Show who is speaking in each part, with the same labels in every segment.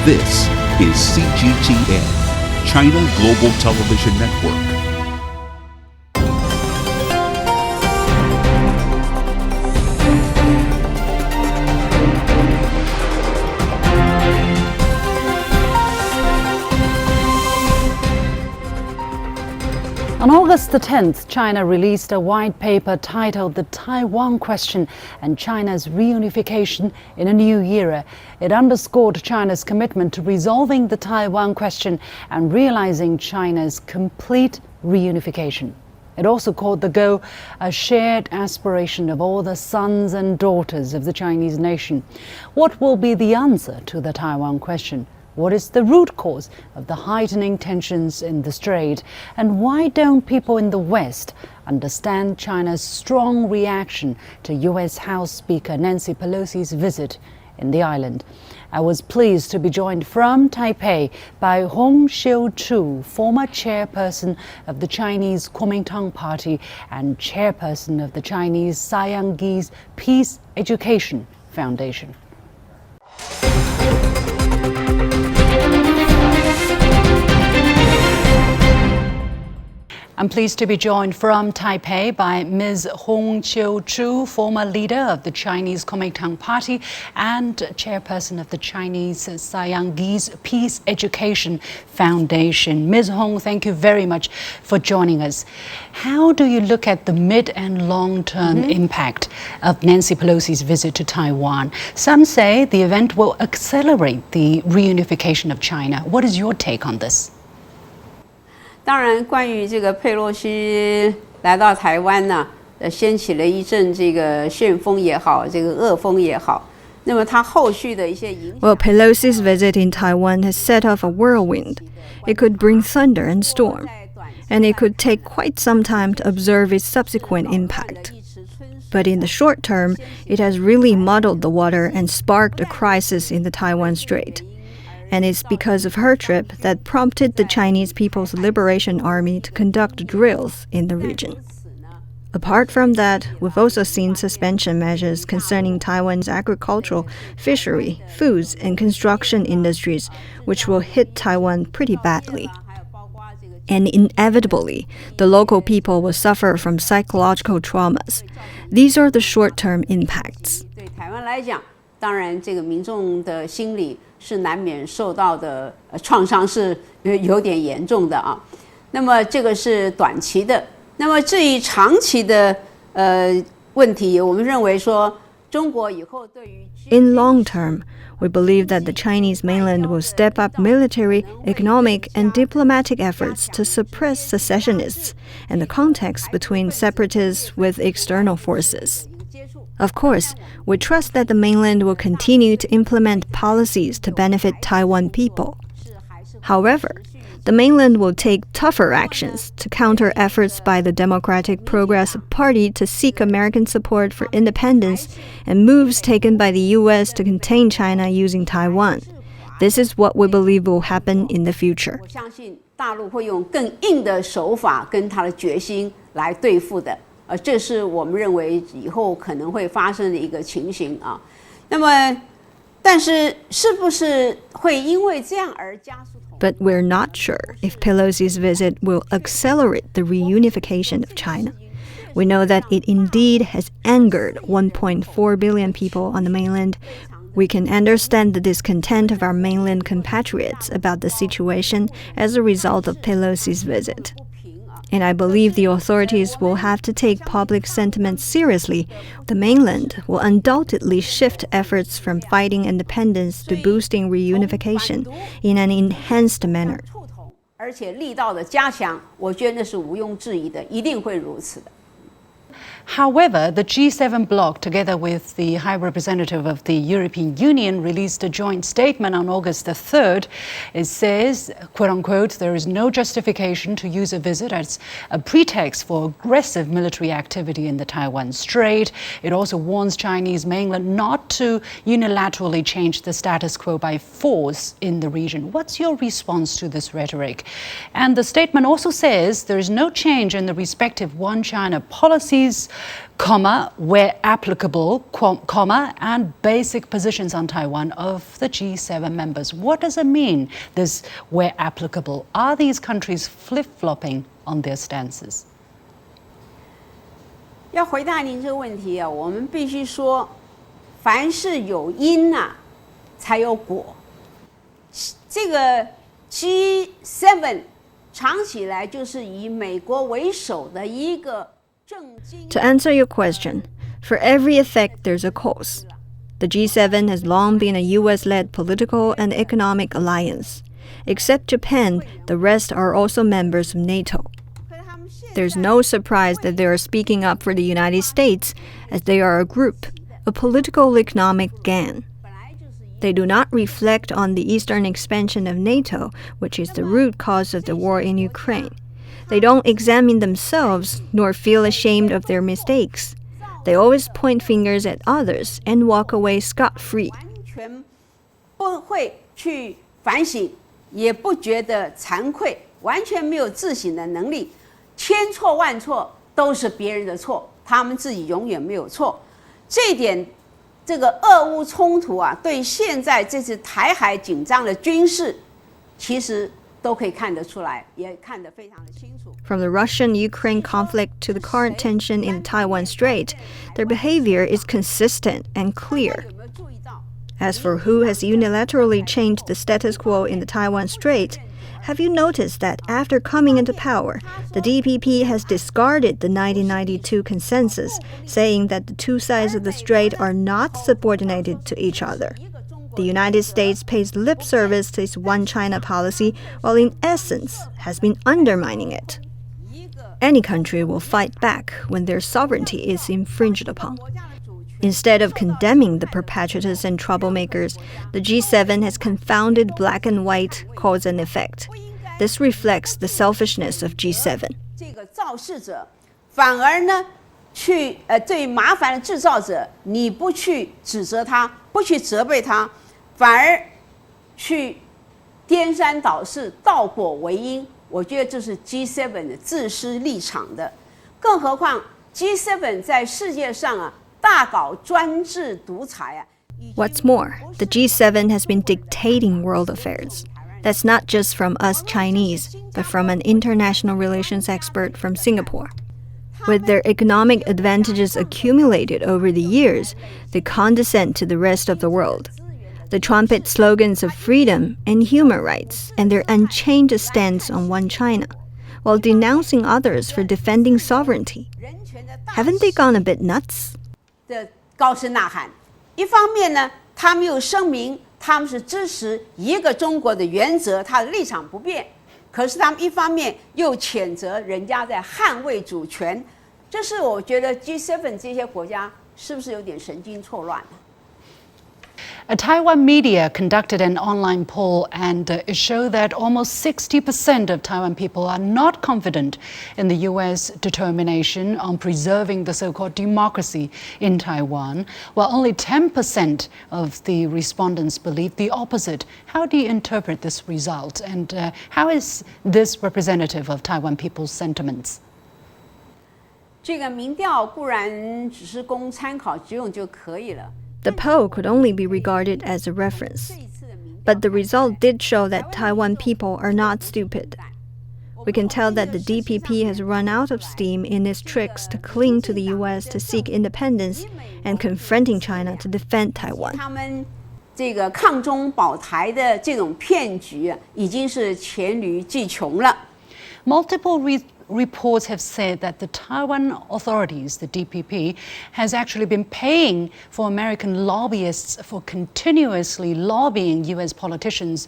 Speaker 1: This is CGTN, China Global Television Network.
Speaker 2: On August the 10th, China released a white paper titled The Taiwan Question and China's Reunification in a New Era. It underscored China's commitment to resolving the Taiwan question and realizing China's complete reunification. It also called the goal a shared aspiration of all the sons and daughters of the Chinese nation. What will be the answer to the Taiwan question? What is the root cause of the heightening tensions in the Strait? And why don't people in the West understand China's strong reaction to US House Speaker Nancy Pelosi's visit in the island? I was pleased to be joined from Taipei by Hong Xiu-chu, former chairperson of the Chinese KMT Party and chairperson of the Chinese Science Peace Education Foundation. I'm pleased to be joined from Taipei by Ms. Hong Xiu-chu, former leader of the Chinese KMT Party and chairperson of the Chinese Science Peace Education Foundation. Ms. Hong, thank you very much for joining us. How do you look at the mid and long-term impact of Nancy Pelosi's visit to Taiwan? Some say the event will accelerate the reunification of China. What is your take on this?
Speaker 3: 当然，关于这个佩洛西来到台湾呢，掀起了一阵这个旋风也好，这个恶风也好。那么它后续的一些影响。
Speaker 4: Well, Pelosi's visit in Taiwan has set off a whirlwind. It could bring thunder and storm, and it could take quite some time to observe its subsequent impact. But in the short term, it has really muddled the water and sparked a crisis in the Taiwan Strait. And it's because of her trip that prompted the Chinese People's Liberation Army to conduct drills in the region. Apart from that, we've also seen suspension measures concerning Taiwan's agricultural, fishery, foods, and construction industries, which will hit Taiwan pretty badly. And inevitably, the local people will suffer from psychological traumas. These are the short-term impacts.
Speaker 3: 对台湾来讲，当然这个民众的心理 是难免受到的创伤是有点严重的啊。那么这个是短期的。那么至于长期的问题，我们认为说中国以后对于
Speaker 4: In long term, we believe that the Chinese mainland will step up military, economic, and diplomatic efforts to suppress secessionists and the contacts between separatists with external forces. Of course, we trust that the mainland will continue to implement policies to benefit Taiwan people. However, the mainland will take tougher actions to counter efforts by the Democratic Progressive Party to seek American support for independence and moves taken by the U.S. to contain China using Taiwan. This is what we believe will happen in the future.
Speaker 3: 我相信大陆会用更硬的手法跟他的决心来对付的。 这是我们认为以后可能会发生的一个情形啊。那么，但是是不是会因为这样而加速？
Speaker 4: But we're not sure if Pelosi's visit will accelerate the reunification of China. We know that it indeed has angered 1.4 billion people on the mainland. We can understand the discontent of our mainland compatriots about the situation as a result of Pelosi's visit. And I believe the authorities will have to take public sentiment seriously. The mainland will undoubtedly shift efforts from fighting independence to boosting reunification in an enhanced manner.
Speaker 3: 而且力道的加强，我觉得那是毋庸置疑的，一定会如此的。
Speaker 2: However, the G7 bloc, together with the High Representative of the European Union, released a joint statement on August the 3rd. It says, quote unquote, there is no justification to use a visit as a pretext for aggressive military activity in the Taiwan Strait. It also warns Chinese mainland not to unilaterally change the status quo by force in the region. What's your response to this rhetoric? And the statement also says there is no change in the respective one China policies countries, comma, where applicable, comma, and basic positions on Taiwan of the G7 members. What does it mean, this where applicable? Are these countries flip-flopping on their stances?
Speaker 3: 要回答您这个问题啊，我们必须说，凡是有因啊，才有果。这个 G7 长期以来就是以美国为首的一个政经。
Speaker 4: To answer your question, for every effect there's a cause. The G7 has long been a US-led political and economic alliance. Except Japan, the rest are also members of NATO. There's no surprise that they are speaking up for the United States, as they are a group, a political economic gang. They do not reflect on the eastern expansion of NATO, which is the root cause of the war in Ukraine. They don't examine themselves nor feel ashamed of their mistakes. They always point fingers at others and walk away scot-free.
Speaker 3: 完全不会去反省，也不觉得惭愧，完全没有自省的能力，千错万错都是别人的错，他们自己永远没有错。这一点，这个俄乌冲突啊，对现在这次台海紧张的军事，其实都可以看得出来，也看得非常的清楚。
Speaker 4: From the Russian-Ukraine conflict to the current tension in the Taiwan Strait, their behavior is consistent and clear.
Speaker 3: 有没有注意到？
Speaker 4: As for who has unilaterally changed the status quo in the Taiwan Strait, have you noticed that after coming into power, the DPP has discarded the 1992 consensus, saying that the two sides of the strait are not subordinated to each other? The United States pays lip service to its one China policy, while in essence has been undermining it. Any country will fight back when their sovereignty is infringed upon. Instead of condemning the perpetrators and troublemakers, the G7 has confounded black and white cause and effect. This reflects the selfishness of G7.
Speaker 3: 这个肇事者反而呢，去对麻烦的制造者，你不去指责他，不去责备他，反而去颠三倒四、倒果为因。我觉得这是 G7 的自私立场的。更何况 G7 在世界上啊，大搞专制独裁啊。
Speaker 4: What's more, the G7 has been dictating world affairs. That's not just from us Chinese, but from an international relations expert from Singapore. With their economic advantages accumulated over the years, they condescend to the rest of the world. They trumpet slogans of freedom and human rights and their unchanged stance on one China, while denouncing others for defending sovereignty. Haven't they gone a bit nuts?
Speaker 3: 的高声呐喊，一方面呢，他们又声明他们是支持一个中国的原则，他的立场不变。可是他们一方面又谴责人家在捍卫主权，这是我觉得 G7 这些国家是不是有点神经错乱了？
Speaker 2: A Taiwan media conducted an online poll and it showed that almost 60% of Taiwan people are not confident in the U.S. determination on preserving the so-called democracy in Taiwan, while only 10% of the respondents believe the opposite. How do you interpret this result, and how is this representative of Taiwan people's sentiments?
Speaker 3: 这个民调固然只是供参考之用就可以了。
Speaker 4: The poll could only be regarded as a reference. But the result did show that Taiwan people are not stupid. We can tell that the DPP has run out of steam in its tricks to cling to the U.S. to seek independence and confronting China to defend Taiwan.
Speaker 3: 他们这个抗中保台的这种骗局已经是黔驴技穷了。
Speaker 2: Multiple reports have said that the Taiwan authorities, the DPP, has actually been paying for American lobbyists for continuously lobbying U.S. politicians,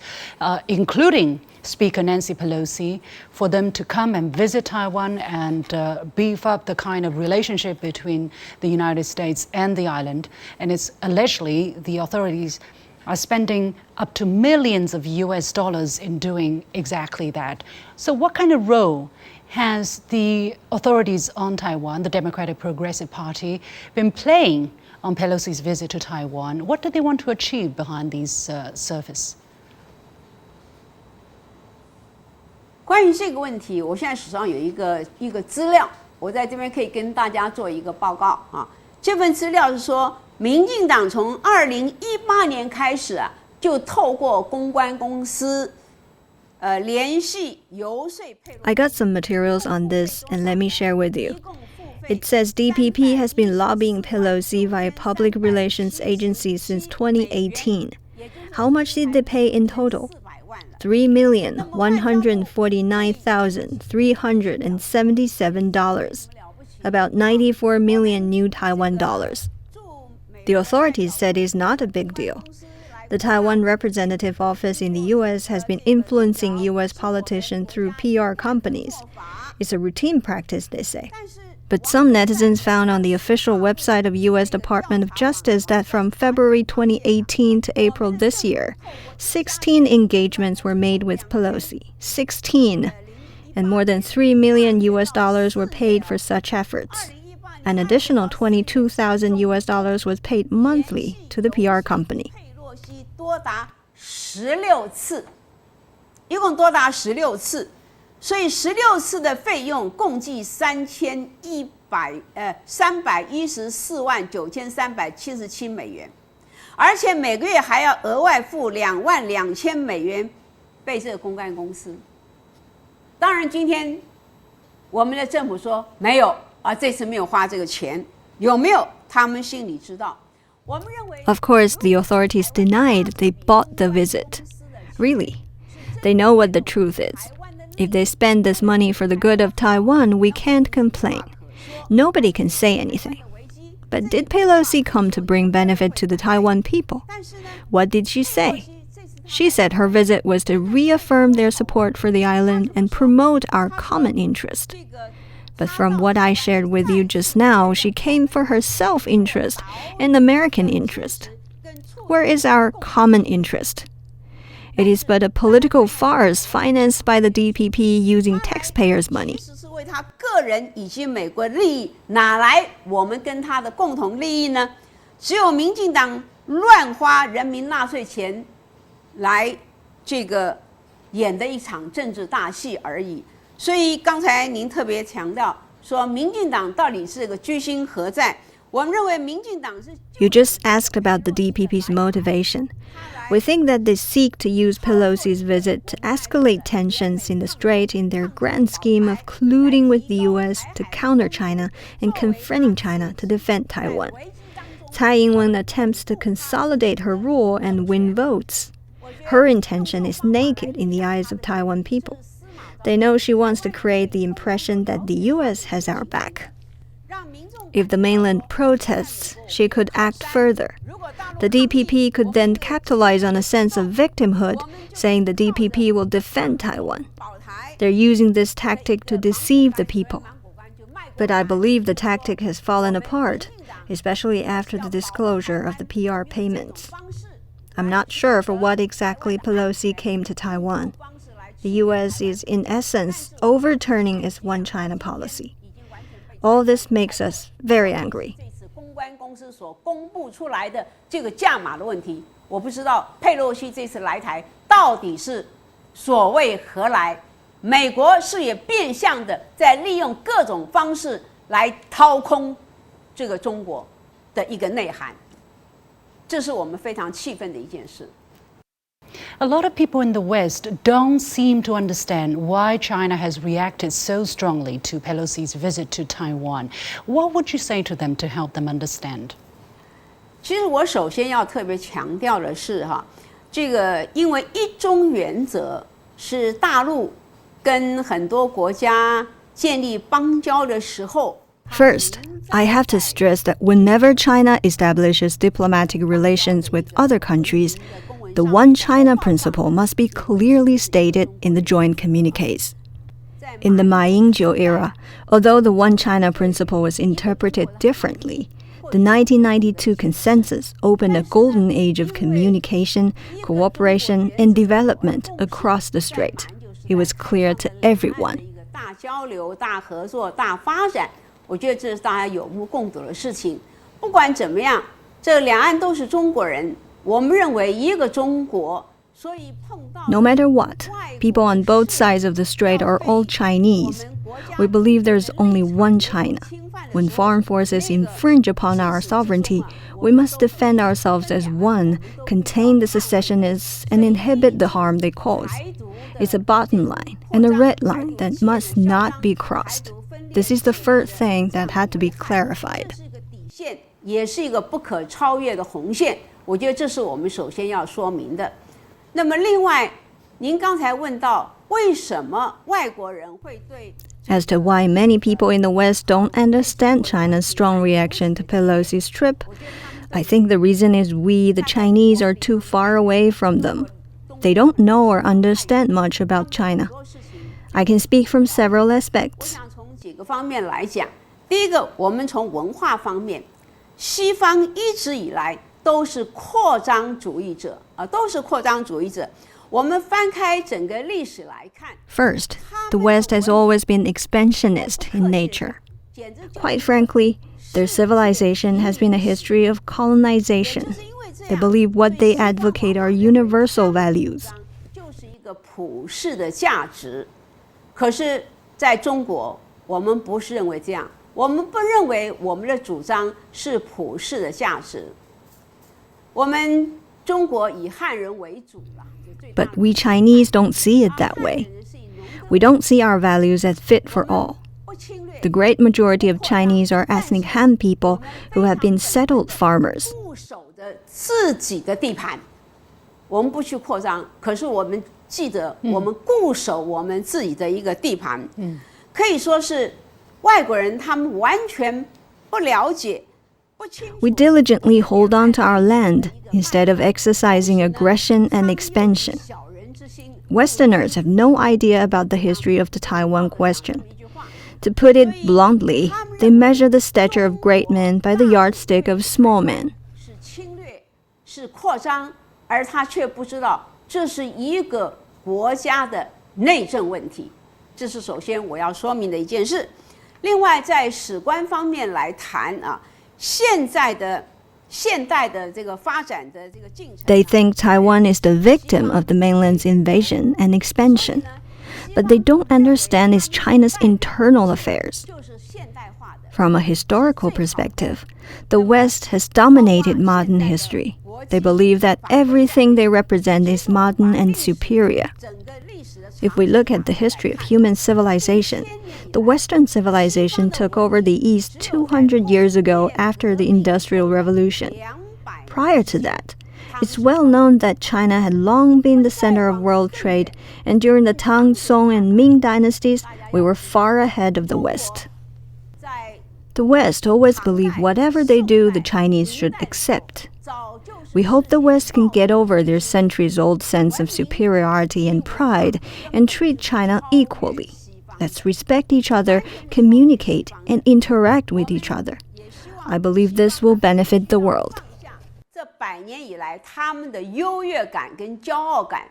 Speaker 2: including Speaker Nancy Pelosi, for them to come and visit Taiwan and beef up the kind of relationship between the United States and the island. And it's allegedly the authorities are spending up to millions of US dollars in doing exactly that. So what kind of role has the authorities on Taiwan, the Democratic Progressive Party, been playing on Pelosi's visit to Taiwan? What do they want to achieve behind these surface?
Speaker 3: 关于这个问题，我现在手上有一个资料，我在这边可以跟大家做一个报告啊。这份资料是说，民进党从2018年开始啊，就透过公关公司，联系游说佩洛西。
Speaker 4: I got some materials on this, and let me share with you. It says DPP has been lobbying Pelosi via public relations agencies since 2018. How much did they pay in total? $3,149,377, about 94 million new Taiwan dollars. The authorities said it's not a big deal. The Taiwan representative office in the U.S. has been influencing U.S. politicians through PR companies. It's a routine practice, they say. But some netizens found on the official website of U.S. Department of Justice that from February 2018 to April this year, 16 engagements were made with Pelosi. 16! And more than $3 million were paid for such efforts. An additional $22,000 was paid monthly to the PR company.
Speaker 3: 多达16次，一共多达16次，所以16次的费用共计314.9377美元，而且每个月还要额外付22000美元被这个公关公司。当然，今天我们的政府说没有啊，这次没有花这个钱，有没有？他们心里知道。
Speaker 4: Of course, the authorities denied they bought the visit. Really? They know what the truth is. If they spend this money for the good of Taiwan, we can't complain. Nobody can say anything. But did Pelosi come to bring benefit to the Taiwan people? What did she say? She said her visit was to reaffirm their support for the island and promote our common interest. But from what I shared with you just now, she came for her self-interest and American interest. Where is our common interest? It is but a political farce financed by the DPP using taxpayers' money.
Speaker 3: 是为他个人以及美国利益，哪来我们跟他的共同利益呢？只有民进党乱花人民纳税钱，来这个演的一场政治大戏而已。 所以刚才您特别强调说，民进党到底是个居心何在？我们认为民进党是。
Speaker 4: You just asked about the DPP's motivation. We think that they seek to use Pelosi's visit to escalate tensions in the Strait in their grand scheme of colluding with the U.S. to counter China and confronting China to defend Taiwan. Tsai Ing-wen attempts to consolidate her rule and win votes. Her intention is naked in the eyes of Taiwan people. They know she wants to create the impression that the U.S. has our back. If the mainland protests, she could act further. The DPP could then capitalize on a sense of victimhood, saying the DPP will defend Taiwan. They're using this tactic to deceive the people. But I believe the tactic has fallen apart, especially after the disclosure of the PR payments. I'm not sure for what exactly Pelosi came to Taiwan. The U.S. is, in essence, overturning its one China policy. All this makes us very angry.
Speaker 3: 公关公司所公布出来的这个价码的问题，我不知道佩洛西这次来台到底是所谓何来？美国是也变相的在利用各种方式来掏空这个中国的一个内涵，这是我们非常气愤的一件事。
Speaker 2: A lot of people in the West don't seem to understand why China has reacted so strongly to Pelosi's visit to Taiwan. What would you say to them to help them understand?
Speaker 3: 其实我首先要特别强调的是这个因为一中原则是大陆跟很多国家建立邦交的时候。
Speaker 4: First, I have to stress that whenever China establishes diplomatic relations with other countries, the One China principle must be clearly stated in the joint communiques. In the Ma Ying-jeou era, although the One China principle was interpreted differently, the 1992 consensus opened a golden age of communication, cooperation, and development across the Strait. It was clear to everyone.
Speaker 3: 大交流、大合作、大发展，我觉得这是大家有目共睹的事情。不管怎么样，这两岸都是中国人。 我们认为一个中国，所以碰到
Speaker 4: No matter what, people on both sides of the strait are all Chinese. we believe there's only one China. When foreign forces infringe upon our sovereignty, we must defend ourselves as one, contain the secessionists, and inhibit the harm they cause. It's a bottom line and a red line that must not be crossed. This is the first thing that had to be clarified.
Speaker 3: 也是一个不可超越的红线，我觉得这是我们首先要说明的。那么另外，您刚才问到为什么外国人会对
Speaker 4: As to why many people in the West don't understand China's strong reaction to Pelosi's trip, I think the reason is we, the Chinese, are too far away from them. They don't know or understand much about China. I can speak from several aspects.
Speaker 3: 从几个方面来讲，第一个，我们从文化方面，西方一直以来都是扩张主义者都是扩张主义者。我们翻开整个历史来看
Speaker 4: First, the West has always been expansionist in nature. Quite frankly, their civilization has been a history of colonization. They believe what they advocate are universal values.
Speaker 3: 就是一个普世的价值。可是在中国，我们不是认为这样，我们不认为我们的主张是普世的价值。我们中国以汉人为主啦。
Speaker 4: But we Chinese don't see it that way. We don't see our values as fit for all. The great majority of Chinese are ethnic Han people who have been settled farmers.
Speaker 3: 固守着自己的地盘，我们不去扩张，可是我们记得我们固守我们自己的一个地盘，可以说是外国人他们完全不了解。
Speaker 4: We diligently hold on to our land instead of exercising aggression and expansion. Westerners have no idea about the history of the Taiwan question. To put it bluntly, they measure the stature of great men by the yardstick of small men.
Speaker 3: 是侵略，是扩张，而他却不知道这是一个国家的内政问题。这是首先我要说明的一件事。另外，在史观方面来谈现代的这个发展的这个进程
Speaker 4: They think Taiwan is the victim of the mainland's invasion and expansion, but they don't understand it's China's internal affairs.
Speaker 3: 就是现代化的。
Speaker 4: From a historical perspective, the West has dominated modern history. They believe that everything they represent is modern and superior.
Speaker 3: 整个历史的
Speaker 4: If we look at the history of human civilization, the Western civilization took over the East 200 years ago after the Industrial Revolution. Prior to that, it's well known that China had long been the center of world trade, and during the Tang, Song, and Ming dynasties, we were far ahead of the West.
Speaker 3: 在
Speaker 4: The West always believe whatever they do, the Chinese should accept.
Speaker 3: 早就是
Speaker 4: We hope the West can get over their centuries-old sense of superiority and pride and treat China equally. Let's respect each other, communicate, and interact with each other. I believe this will benefit the world.
Speaker 3: 这100年以来他们的优越感跟骄傲感，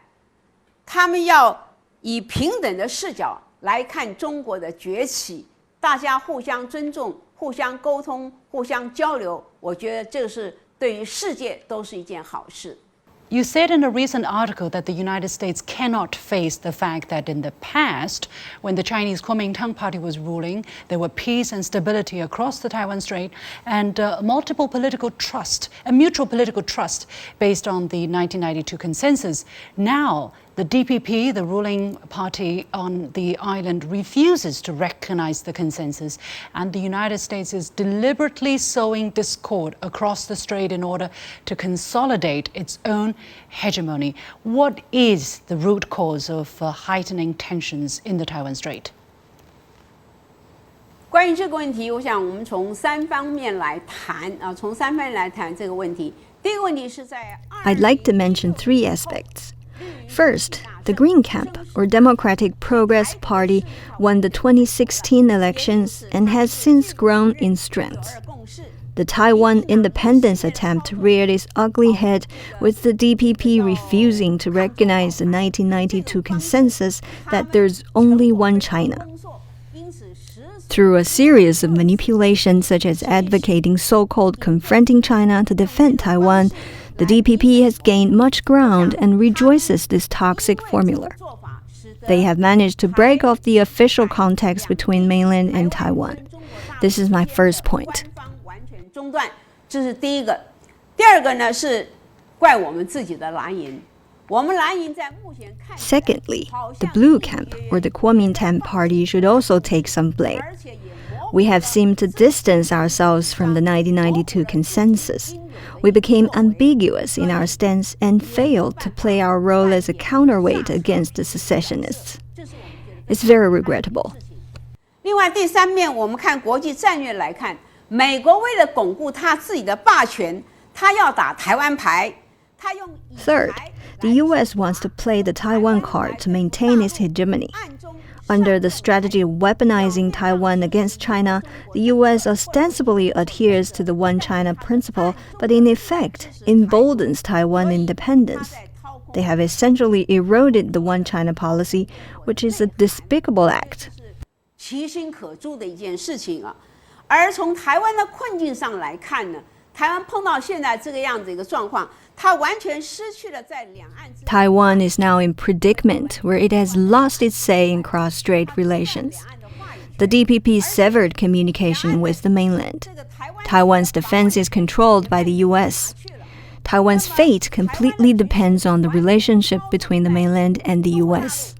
Speaker 3: 他们要以平等的视角来看中国的崛起，大家互相尊重、互相沟通、互相交流，我觉得这是对于世界都是一件好事。
Speaker 2: You said in a recent article that the United States cannot face the fact that in the past, when the Chinese KMT Party was ruling, there were peace and stability across the Taiwan Strait and mutual political trust based on the 1992 consensus. Now, the DPP, the ruling party on the island, refuses to recognize the consensus, and the United States is deliberately sowing discord across the strait in order to consolidate its own hegemony. What is the root cause of heightening tensions in the Taiwan Strait?
Speaker 3: 关于这个问题，我想我们从3方面来谈从3方面来谈这个问题。第一个问题是在
Speaker 4: I'd like to mention 3 aspects. First, the Green Camp, or Democratic Progress Party, won the 2016 elections and has since grown in strength. The Taiwan independence attempt reared its ugly head, with the DPP refusing to recognize the 1992 consensus that there's only one China. Through a series of manipulations such as advocating so-called confronting China to defend Taiwan, the DPP has gained much ground and rejoices this toxic formula. They have managed to break off the official contacts between mainland and Taiwan. This is my first point.
Speaker 3: 中断，这是第一个。第二个呢是怪我们自己的蓝营。我们蓝营在目前看
Speaker 4: Secondly, the blue camp or the Kuomintang party should also take some blame. We have seemed to distance ourselves from the 1992 consensus. We became ambiguous in our stance and failed to play our role as a counterweight against the secessionists. It's very regrettable.
Speaker 3: 另外第三面，我们看国际战略来看，美国为了巩固他自己的霸权，他要打台湾牌，他用
Speaker 4: Third, the U.S. wants to play the Taiwan card to maintain its hegemony. Under the strategy of weaponizing Taiwan against China, the U.S. ostensibly adheres to the One China principle, but in effect emboldens Taiwan independence. They have essentially eroded the One China policy, which is a despicable act.
Speaker 3: 其心可诛的一件事情啊。而从台湾的困境上来看呢，台湾碰到现在这个样子一个状况，它完全失去了在两岸之间。
Speaker 4: Taiwan is now in predicament where it has lost its say in cross-strait relations. The DPP severed communication with the mainland. Taiwan's defense is controlled by the U.S. Taiwan's fate completely depends on the relationship between the mainland and the U.S.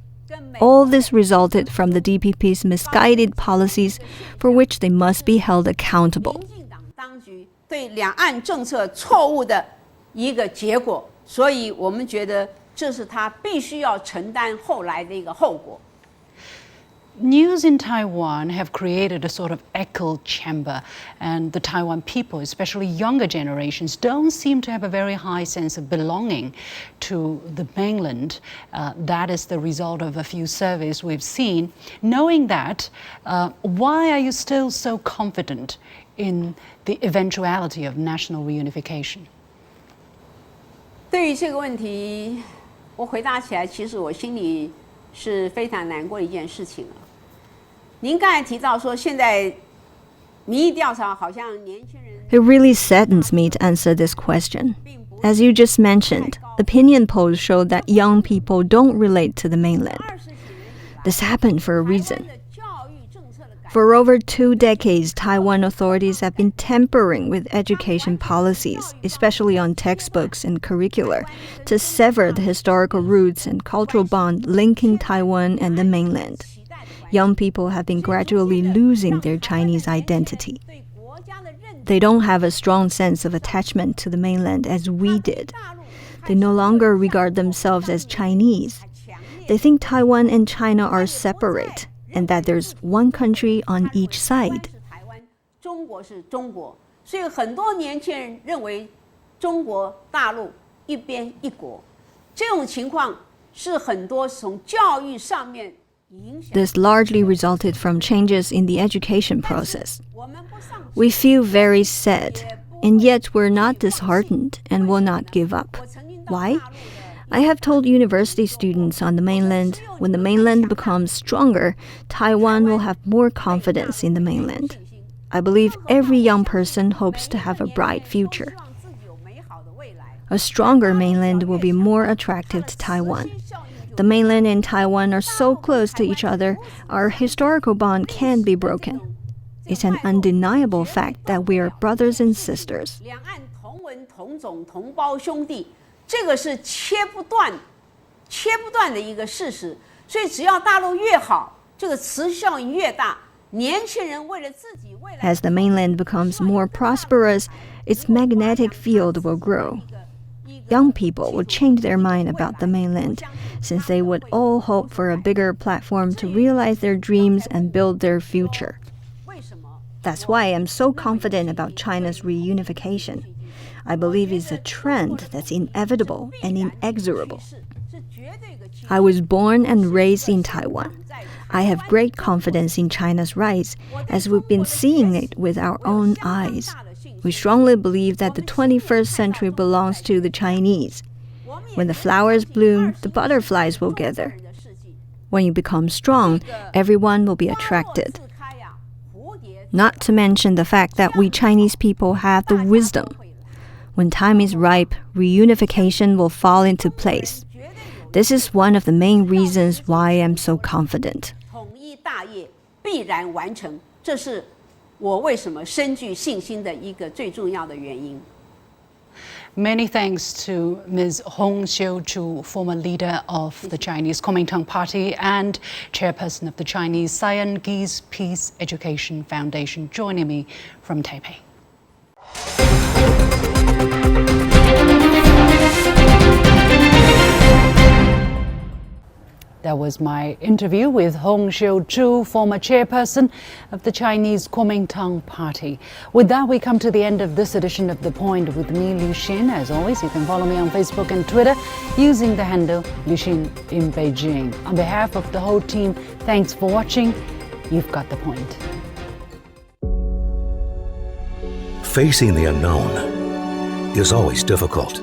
Speaker 4: All this resulted from the DPP's misguided policies for which they must be held accountable.
Speaker 3: 民进党当局对两岸政策错误的一个结果，所以我们觉得这是他必须要承担后来的一个后果。
Speaker 2: News in Taiwan have created a sort of echo chamber, and the Taiwan people, especially younger generations, don't seem to have a very high sense of belonging to the mainland. That is the result of a few surveys we've seen. Knowing that, why are you still so confident in the eventuality of national reunification?
Speaker 3: 对于这个问题，我回答起来，其实我心里是非常难过的一件事情了。您刚才提到说，现在民意调查好像年轻人
Speaker 4: It really saddens me to answer this question. As you just mentioned, opinion polls show that young people don't relate to the mainland. This happened for a reason. For over 2 decades, Taiwan authorities have been tampering with education policies, especially on textbooks and curricula, to sever the historical roots and cultural bond linking Taiwan and the mainland. Young people have been gradually losing their Chinese identity. They don't have a strong sense of attachment to the mainland as we did. They no longer regard themselves as Chinese. They think Taiwan and China are separate, and that there's one country on each side.
Speaker 3: 中国是中国，所以很多年轻人认为中国大陆一边一国，这种情况是很多从教育上面影响。
Speaker 4: This largely resulted from changes in the education process. We feel very sad, and yet we're not disheartened and will not give up. Why? I have told university students on the mainland, when the mainland becomes stronger, Taiwan will have more confidence in the mainland. I believe every young person hopes to have a bright future. A stronger mainland will be more attractive to Taiwan. The mainland and Taiwan are so close to each other, our historical bond can't be broken. It's an undeniable fact that we are brothers and sisters.
Speaker 3: 两岸同文同种同胞兄弟，这个是切不断的一个事实。所以只要大陆越好，这个持续效应越大。年轻人为了自己未来
Speaker 4: As the mainland becomes more prosperous, its magnetic field will grow. Young people will change their mind about the mainland, since they would all hope for a bigger platform to realize their dreams and build their future. That's why I'm so confident about China's reunification. I believe it's a trend that's inevitable and inexorable. I was born and raised in Taiwan. I have great confidence in China's rise, as we've been seeing it with our own eyes. We strongly believe that the 21st century belongs to the Chinese. When the flowers bloom, the butterflies will gather. When you become strong, everyone will be attracted. Not to mention the fact that we Chinese people have the wisdom. When time is ripe, reunification will fall into place. This is one of the main reasons why I'm so confident.
Speaker 3: 统一大业必然完成，这是我为什么深具信心的一个最重要的原因。
Speaker 2: Many thanks to Ms. Hong Xiu-chu, former leader of the Chinese KMT Party and chairperson of the Chinese Chinese Peace Education Foundation, joining me from Taipei. That was my interview with Hong Xiu-chu, former chairperson of the Chinese KMT Party. With that, we come to the end of this edition of The Point with me, Liu Xin. As always, you can follow me on Facebook and Twitter using the handle Liu Xin in Beijing. On behalf of the whole team, thanks for watching. You've got the point.
Speaker 5: Facing the unknown is always difficult.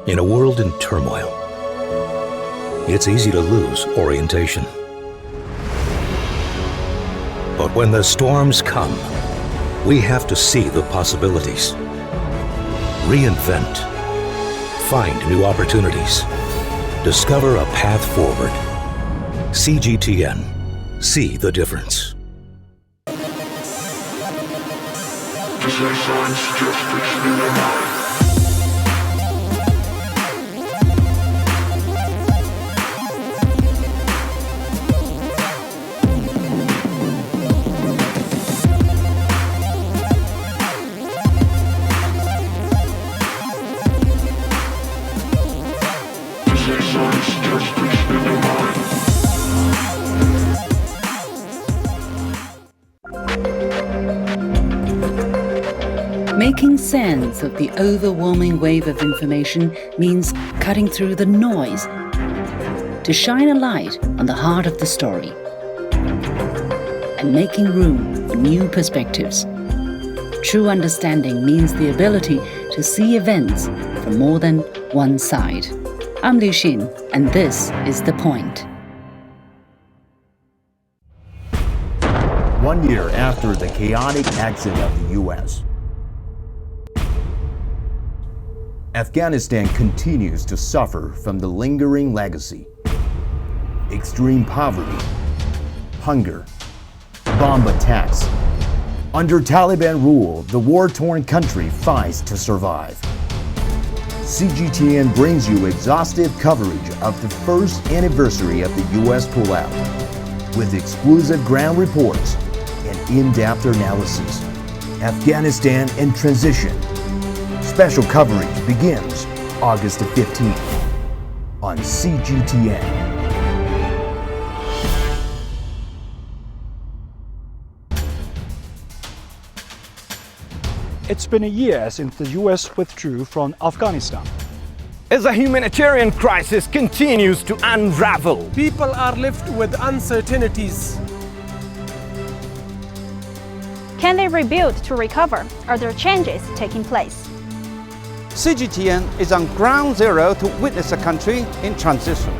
Speaker 5: In a world in turmoil, it's easy to lose orientation. But when the storms come, we have to see the possibilities. Reinvent. Find new opportunities. Discover a path forward. CGTN. See the difference.
Speaker 2: Making sense of the overwhelming wave of information means cutting through the noise to shine a light on the heart of the story and making room for new perspectives. True understanding means the ability to see events from more than one side. I'm Liu Xin, and this is The Point.
Speaker 6: 1 year after the chaotic exit of the U.S., Afghanistan continues to suffer from the lingering legacy. Extreme poverty, hunger, bomb attacks. Under Taliban rule, the war-torn country fights to survive. CGTN brings you exhaustive coverage of the first anniversary of the U.S. pullout, with exclusive ground reports and in-depth analysis. Afghanistan in transition. Special coverage begins August 15th on CGTN.
Speaker 7: It's been a year since the US withdrew from Afghanistan.
Speaker 8: As a humanitarian crisis continues to unravel,
Speaker 9: people are left with uncertainties.
Speaker 10: Can they rebuild to recover? Are there changes taking place?
Speaker 11: CGTN is on ground zero to witness a country in transition.